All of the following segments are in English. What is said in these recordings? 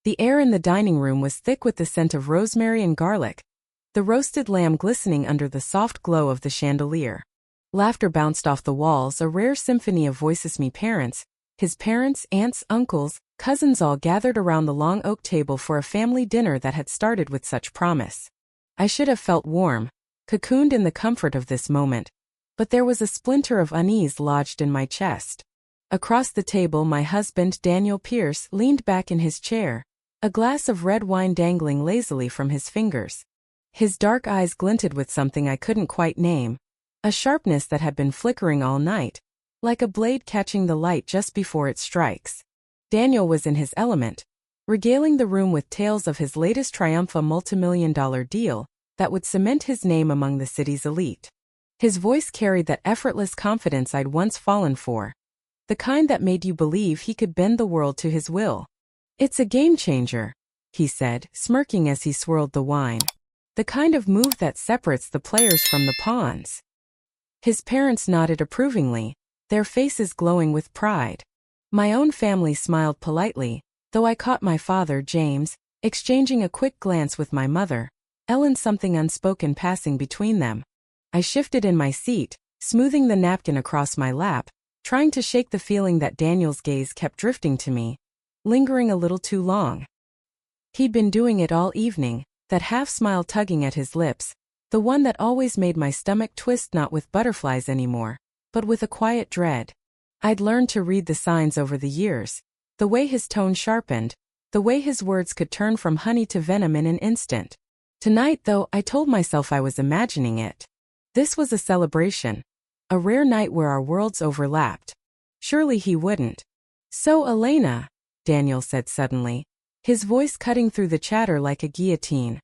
The air in the dining room was thick with the scent of rosemary and garlic, the roasted lamb glistening under the soft glow of the chandelier. Laughter bounced off the walls, a rare symphony of voices. His parents, aunts, uncles, cousins all gathered around the long oak table for a family dinner that had started with such promise. I should have felt warm, cocooned in the comfort of this moment, but there was a splinter of unease lodged in my chest. Across the table, my husband, Daniel Pierce, leaned back in his chair, a glass of red wine dangling lazily from his fingers. His dark eyes glinted with something I couldn't quite name, a sharpness that had been flickering all night, like a blade catching the light just before it strikes. Daniel was in his element, regaling the room with tales of his latest triumphant multimillion-dollar deal that would cement his name among the city's elite. His voice carried that effortless confidence I'd once fallen for, the kind that made you believe he could bend the world to his will. "It's a game changer," he said, smirking as he swirled the wine. "The kind of move that separates the players from the pawns." His parents nodded approvingly, their faces glowing with pride. My own family smiled politely, though I caught my father, James, exchanging a quick glance with my mother, Ellen, something unspoken passing between them. I shifted in my seat, smoothing the napkin across my lap, trying to shake the feeling that Daniel's gaze kept drifting to me, lingering a little too long. He'd been doing it all evening, that half-smile tugging at his lips, the one that always made my stomach twist, not with butterflies anymore, but with a quiet dread. I'd learned to read the signs over the years, the way his tone sharpened, the way his words could turn from honey to venom in an instant. Tonight, though, I told myself I was imagining it. This was a celebration, a rare night where our worlds overlapped. Surely he wouldn't. "So, Elena," Daniel said suddenly, his voice cutting through the chatter like a guillotine.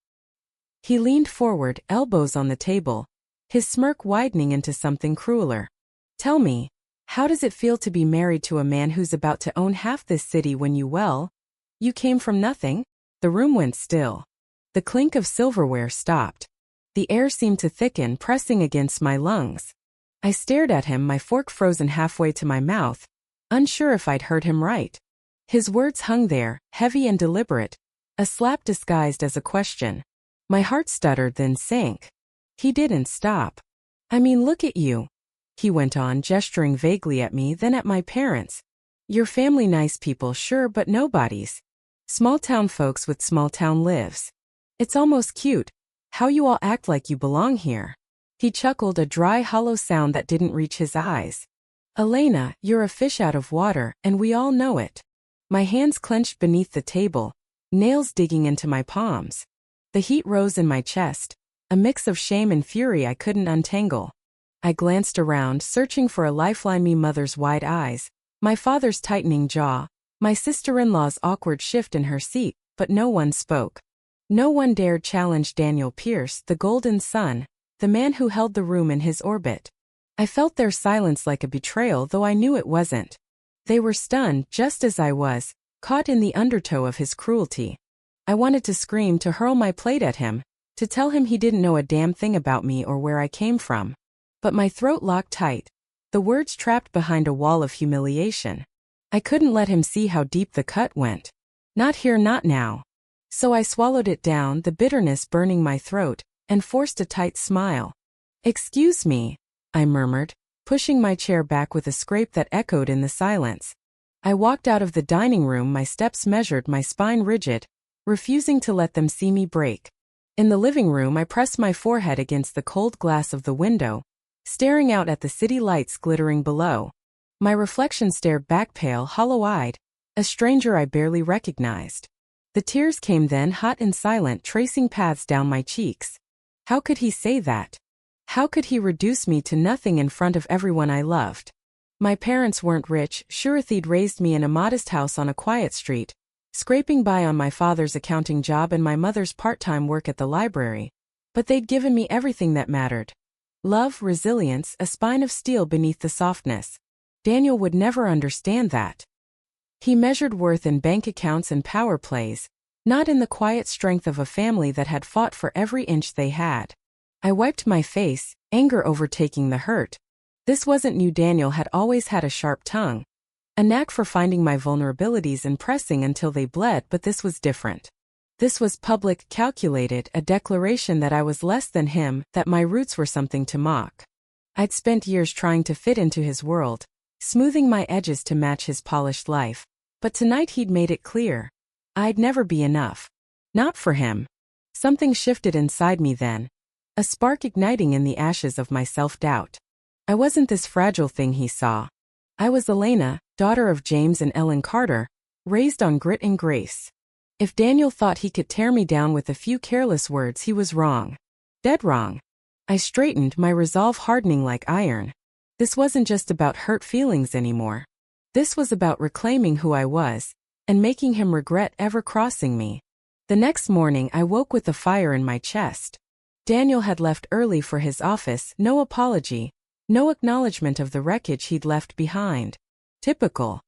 He leaned forward, elbows on the table, his smirk widening into something crueler. "Tell me, how does it feel to be married to a man who's about to own half this city when you came from nothing?" The room went still. The clink of silverware stopped. The air seemed to thicken, pressing against my lungs. I stared at him, my fork frozen halfway to my mouth, unsure if I'd heard him right. His words hung there, heavy and deliberate, a slap disguised as a question. My heart stuttered, then sank. He didn't stop. "I mean, look at you," he went on, gesturing vaguely at me, then at my parents. "Your family, nice people, sure, but nobodies. Small-town folks with small-town lives. It's almost cute, how you all act like you belong here." He chuckled, a dry, hollow sound that didn't reach his eyes. "Elena, you're a fish out of water, and we all know it." My hands clenched beneath the table, nails digging into my palms. The heat rose in my chest, a mix of shame and fury I couldn't untangle. I glanced around, searching for a lifeline. My mother's wide eyes, my father's tightening jaw, my sister-in-law's awkward shift in her seat, but no one spoke. No one dared challenge Daniel Pierce, the golden son, the man who held the room in his orbit. I felt their silence like a betrayal, though I knew it wasn't. They were stunned, just as I was, caught in the undertow of his cruelty. I wanted to scream, to hurl my plate at him, to tell him he didn't know a damn thing about me or where I came from. But my throat locked tight, the words trapped behind a wall of humiliation. I couldn't let him see how deep the cut went. Not here, not now. So I swallowed it down, the bitterness burning my throat, and forced a tight smile. "Excuse me," I murmured, pushing my chair back with a scrape that echoed in the silence. I walked out of the dining room, my steps measured, my spine rigid, refusing to let them see me break. In the living room, I pressed my forehead against the cold glass of the window, staring out at the city lights glittering below. My reflection stared back, pale, hollow-eyed, a stranger I barely recognized. The tears came then, hot and silent, tracing paths down my cheeks. How could he say that? How could he reduce me to nothing in front of everyone I loved? My parents weren't rich, sure they'd raised me in a modest house on a quiet street, scraping by on my father's accounting job and my mother's part-time work at the library. But they'd given me everything that mattered. Love, resilience, a spine of steel beneath the softness. Daniel would never understand that. He measured worth in bank accounts and power plays, not in the quiet strength of a family that had fought for every inch they had. I wiped my face, anger overtaking the hurt. This wasn't new. Daniel had always had a sharp tongue, A knack for finding my vulnerabilities and pressing until they bled, but this was different. This was public, calculated, a declaration that I was less than him, that my roots were something to mock. I'd spent years trying to fit into his world, smoothing my edges to match his polished life, but tonight he'd made it clear. I'd never be enough. Not for him. Something shifted inside me then, a spark igniting in the ashes of my self-doubt. I wasn't this fragile thing he saw. I was Elena, daughter of James and Ellen Carter, raised on grit and grace. If Daniel thought he could tear me down with a few careless words, he was wrong. Dead wrong. I straightened, my resolve hardening like iron. This wasn't just about hurt feelings anymore. This was about reclaiming who I was, and making him regret ever crossing me. The next morning I woke with a fire in my chest. Daniel had left early for his office, no apology, no acknowledgement of the wreckage he'd left behind. Typical.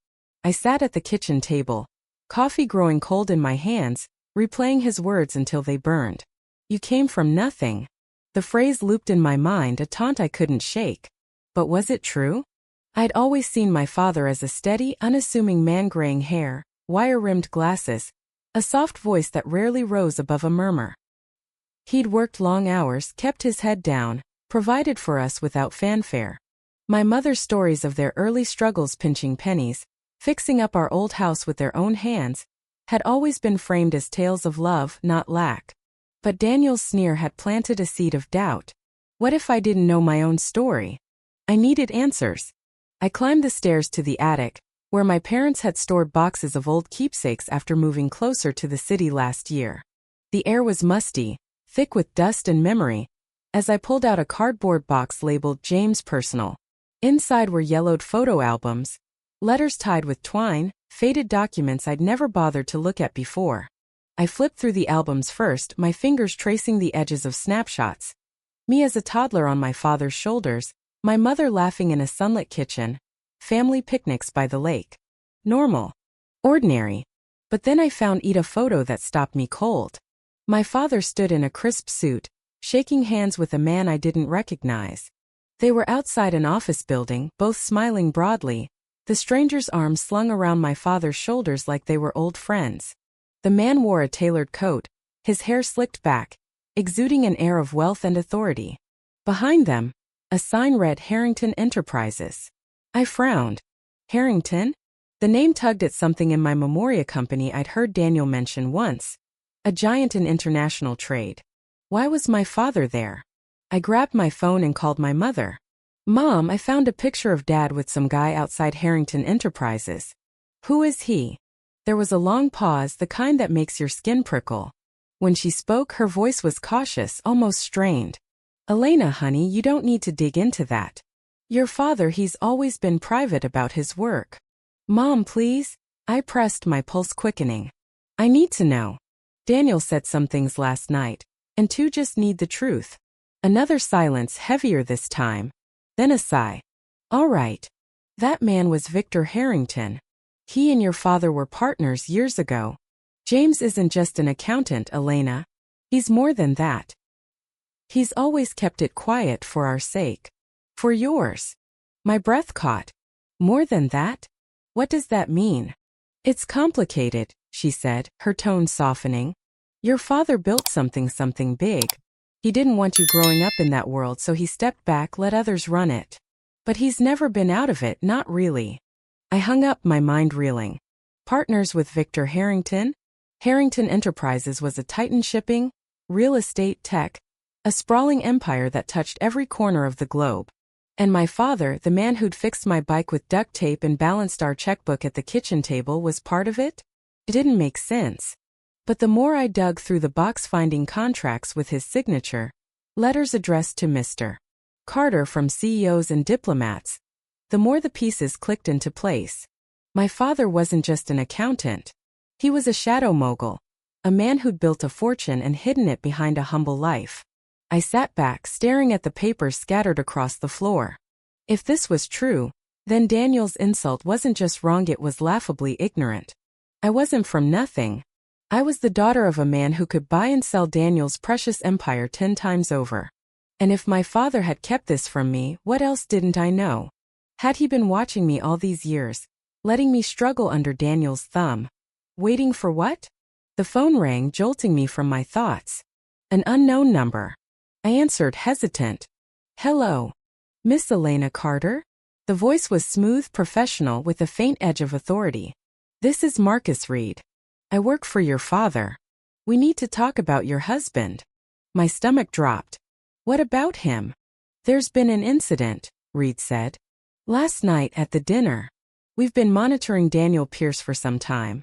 I sat at the kitchen table, coffee growing cold in my hands, replaying his words until they burned. You came from nothing. The phrase looped in my mind, a taunt I couldn't shake. But was it true? I'd always seen my father as a steady, unassuming man, graying hair, wire-rimmed glasses, a soft voice that rarely rose above a murmur. He'd worked long hours, kept his head down, provided for us without fanfare. My mother's stories of their early struggles pinching pennies, fixing up our old house with their own hands, had always been framed as tales of love, not lack. But Daniel's sneer had planted a seed of doubt. What if I didn't know my own story? I needed answers. I climbed the stairs to the attic, where my parents had stored boxes of old keepsakes after moving closer to the city last year. The air was musty, thick with dust and memory, as I pulled out a cardboard box labeled James Personal. Inside were yellowed photo albums, letters tied with twine, faded documents I'd never bothered to look at before. I flipped through the albums first, my fingers tracing the edges of snapshots. Me as a toddler on my father's shoulders, my mother laughing in a sunlit kitchen, family picnics by the lake. Normal. Ordinary. But then I found a photo that stopped me cold. My father stood in a crisp suit, shaking hands with a man I didn't recognize. They were outside an office building, both smiling broadly, the stranger's arms slung around my father's shoulders like they were old friends. The man wore a tailored coat, his hair slicked back, exuding an air of wealth and authority. Behind them, a sign read Harrington Enterprises. I frowned. Harrington? The name tugged at something in my memoria company I'd heard Daniel mention once. A giant in international trade. Why was my father there? I grabbed my phone and called my mother. Mom, I found a picture of Dad with some guy outside Harrington Enterprises. Who is he? There was a long pause, the kind that makes your skin prickle. When she spoke, her voice was cautious, almost strained. Elena, honey, you don't need to dig into that. Your father, he's always been private about his work. Mom, please? I pressed, my pulse quickening. I need to know. Daniel said some things last night, and two just need the truth. Another silence, heavier this time. Then a sigh. All right. That man was Victor Harrington. He and your father were partners years ago. James isn't just an accountant, Elena. He's more than that. He's always kept it quiet for our sake. For yours. My breath caught. More than that? What does that mean? It's complicated, she said, her tone softening. Your father built something big. He didn't want you growing up in that world, so he stepped back, let others run it. But he's never been out of it, not really. I hung up, my mind reeling. Partners with Victor Harrington? Harrington Enterprises was a titan shipping, real estate, tech, a sprawling empire that touched every corner of the globe. And my father, the man who'd fixed my bike with duct tape and balanced our checkbook at the kitchen table, was part of it? It didn't make sense. But the more I dug through the box, finding contracts with his signature, letters addressed to Mr. Carter from CEOs and diplomats, the more the pieces clicked into place. My father wasn't just an accountant. He was a shadow mogul, a man who'd built a fortune and hidden it behind a humble life. I sat back, staring at the papers scattered across the floor. If this was true, then Daniel's insult wasn't just wrong, it was laughably ignorant. I wasn't from nothing. I was the daughter of a man who could buy and sell Daniel's precious empire 10 times over. And if my father had kept this from me, what else didn't I know? Had he been watching me all these years, letting me struggle under Daniel's thumb. Waiting for what? The phone rang, jolting me from my thoughts. An unknown number. I answered, hesitant. Hello. Miss Elena Carter? The voice was smooth, professional, with a faint edge of authority. This is Marcus Reed. I work for your father. We need to talk about your husband. My stomach dropped. What about him? There's been an incident, Reed said. Last night at the dinner. We've been monitoring Daniel Pierce for some time.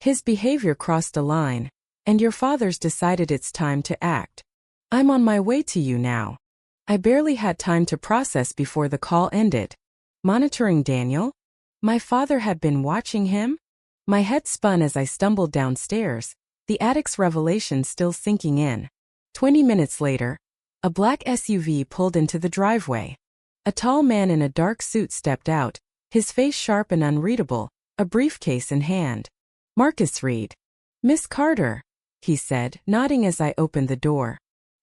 His behavior crossed a line, and your father's decided it's time to act. I'm on my way to you now. I barely had time to process before the call ended. Monitoring Daniel? My father had been watching him? My head spun as I stumbled downstairs, the attic's revelation still sinking in. 20 minutes later, a black SUV pulled into the driveway. A tall man in a dark suit stepped out, his face sharp and unreadable, a briefcase in hand. Marcus Reed. Miss Carter, he said, nodding as I opened the door.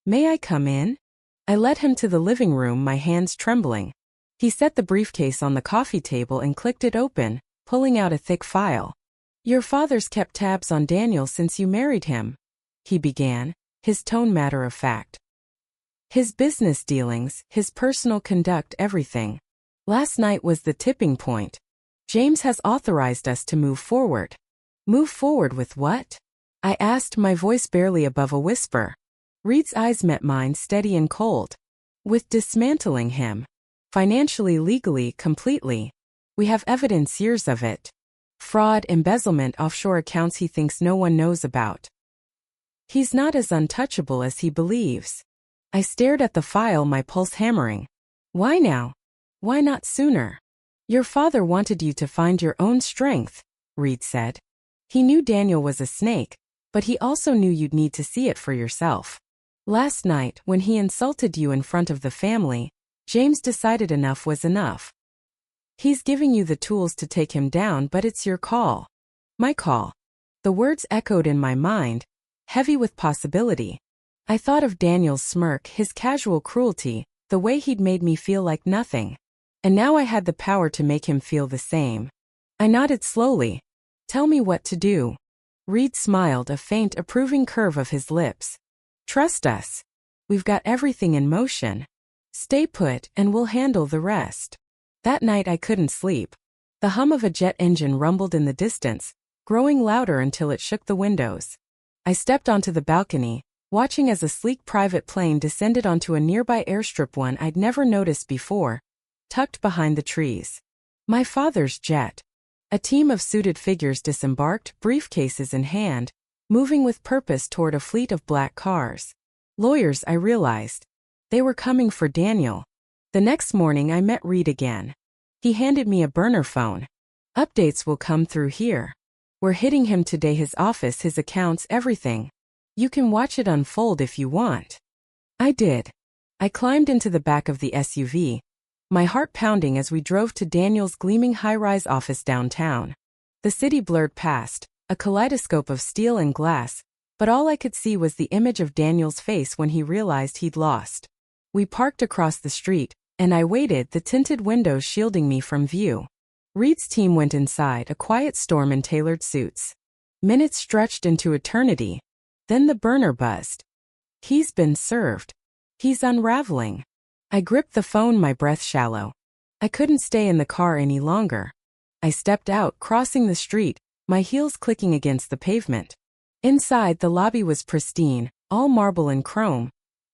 May I come in? I led him to the living room, my hands trembling. He set the briefcase on the coffee table and clicked it open, pulling out a thick file. Your father's kept tabs on Daniel since you married him, he began, his tone matter of fact. His business dealings, his personal conduct, everything. Last night was the tipping point. James has authorized us to move forward. Move forward with what? I asked, my voice barely above a whisper. Reed's eyes met mine, steady and cold. With dismantling him. Financially, legally, completely. We have evidence, years of it. Fraud, embezzlement, offshore accounts he thinks no one knows about. He's not as untouchable as he believes. I stared at the file, my pulse hammering. Why now? Why not sooner? Your father wanted you to find your own strength, Reed said. He knew Daniel was a snake, but he also knew you'd need to see it for yourself. Last night, when he insulted you in front of the family, James decided enough was enough. He's giving you the tools to take him down, but it's your call. My call. The words echoed in my mind, heavy with possibility. I thought of Daniel's smirk, his casual cruelty, the way he'd made me feel like nothing. And now I had the power to make him feel the same. I nodded slowly. Tell me what to do. Reed smiled, a faint, approving curve of his lips. Trust us. We've got everything in motion. Stay put, and we'll handle the rest. That night I couldn't sleep. The hum of a jet engine rumbled in the distance, growing louder until it shook the windows. I stepped onto the balcony, watching as a sleek private plane descended onto a nearby airstrip, one I'd never noticed before, tucked behind the trees. My father's jet. A team of suited figures disembarked, briefcases in hand, moving with purpose toward a fleet of black cars. Lawyers, I realized. They were coming for Daniel. The next morning I met Reed again. He handed me a burner phone. Updates will come through here. We're hitting him today, his office, his accounts, everything. You can watch it unfold if you want. I did. I climbed into the back of the SUV, my heart pounding as we drove to Daniel's gleaming high-rise office downtown. The city blurred past, a kaleidoscope of steel and glass, but all I could see was the image of Daniel's face when he realized he'd lost. We parked across the street, and I waited, the tinted windows shielding me from view. Reed's team went inside, a quiet storm in tailored suits. Minutes stretched into eternity. Then the burner buzzed. He's been served. He's unraveling. I gripped the phone, my breath shallow. I couldn't stay in the car any longer. I stepped out, crossing the street, my heels clicking against the pavement. Inside, the lobby was pristine, all marble and chrome,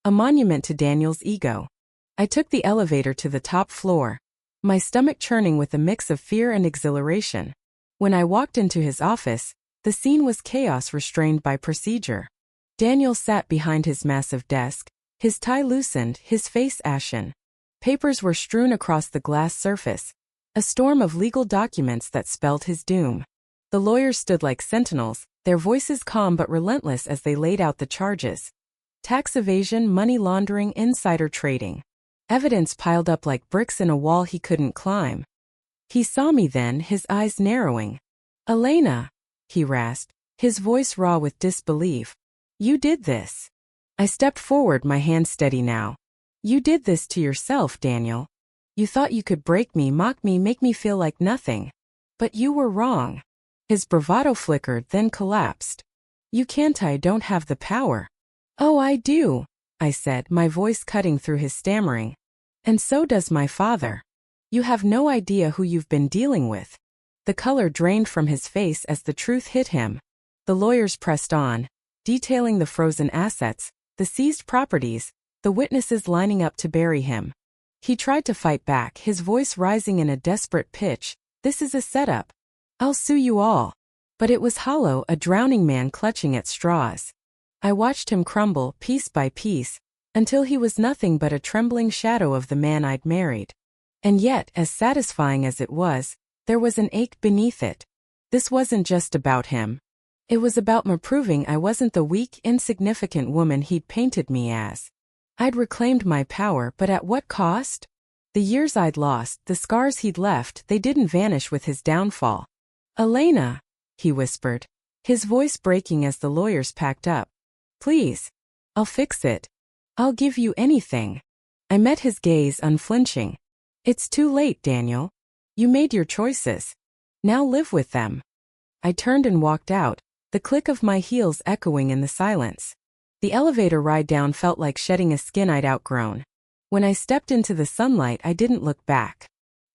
a monument to Daniel's ego. I took the elevator to the top floor, my stomach churning with a mix of fear and exhilaration. When I walked into his office, the scene was chaos restrained by procedure. Daniel sat behind his massive desk, his tie loosened, his face ashen. Papers were strewn across the glass surface, a storm of legal documents that spelled his doom. The lawyers stood like sentinels, their voices calm but relentless as they laid out the charges. Tax evasion, money laundering, insider trading. Evidence piled up like bricks in a wall he couldn't climb. He saw me then, his eyes narrowing. Elena, he rasped, his voice raw with disbelief. You did this. I stepped forward, my hand steady now. You did this to yourself, Daniel. You thought you could break me, mock me, make me feel like nothing. But you were wrong. His bravado flickered, then collapsed. You can't. I don't have the power. Oh, I do, I said, my voice cutting through his stammering. And so does my father. You have no idea who you've been dealing with. The color drained from his face as the truth hit him. The lawyers pressed on, detailing the frozen assets, the seized properties, the witnesses lining up to bury him. He tried to fight back, his voice rising in a desperate pitch. This is a setup. I'll sue you all. But it was hollow, a drowning man clutching at straws. I watched him crumble, piece by piece, until he was nothing but a trembling shadow of the man I'd married. And yet, as satisfying as it was, there was an ache beneath it. This wasn't just about him. It was about me proving I wasn't the weak, insignificant woman he'd painted me as. I'd reclaimed my power, but at what cost? The years I'd lost, the scars he'd left, they didn't vanish with his downfall. Elena, he whispered, his voice breaking as the lawyers packed up. Please. I'll fix it. I'll give you anything. I met his gaze, unflinching. It's too late, Daniel. You made your choices. Now live with them. I turned and walked out, the click of my heels echoing in the silence. The elevator ride down felt like shedding a skin I'd outgrown. When I stepped into the sunlight, I didn't look back.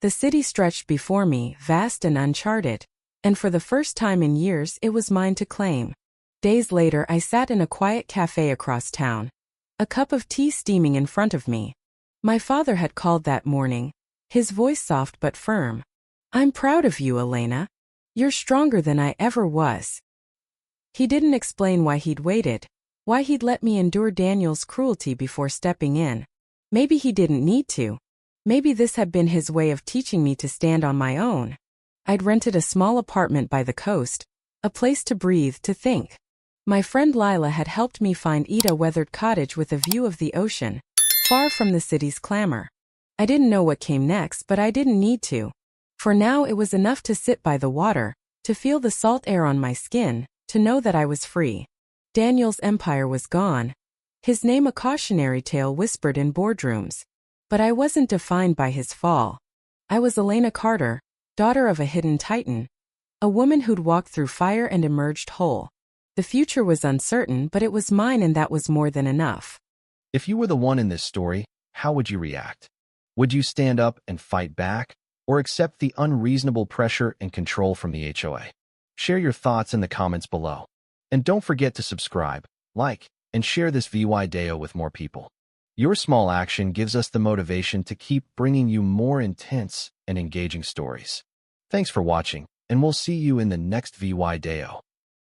The city stretched before me, vast and uncharted, and for the first time in years it was mine to claim. Days later, I sat in a quiet cafe across town, a cup of tea steaming in front of me. My father had called that morning, his voice soft but firm. I'm proud of you, Elena. You're stronger than I ever was. He didn't explain why he'd waited, why he'd let me endure Daniel's cruelty before stepping in. Maybe he didn't need to. Maybe this had been his way of teaching me to stand on my own. I'd rented a small apartment by the coast, a place to breathe, to think. My friend Lila had helped me find a weathered cottage with a view of the ocean, far from the city's clamor. I didn't know what came next, but I didn't need to. For now it was enough to sit by the water, to feel the salt air on my skin, to know that I was free. Daniel's empire was gone. His name a cautionary tale whispered in boardrooms. But I wasn't defined by his fall. I was Elena Carter, daughter of a hidden titan. A woman who'd walked through fire and emerged whole. The future was uncertain, but it was mine, and that was more than enough. If you were the one in this story, how would you react? Would you stand up and fight back, or accept the unreasonable pressure and control from the HOA? Share your thoughts in the comments below. And don't forget to subscribe, like, and share this video with more people. Your small action gives us the motivation to keep bringing you more intense and engaging stories. Thanks for watching, and we'll see you in the next video.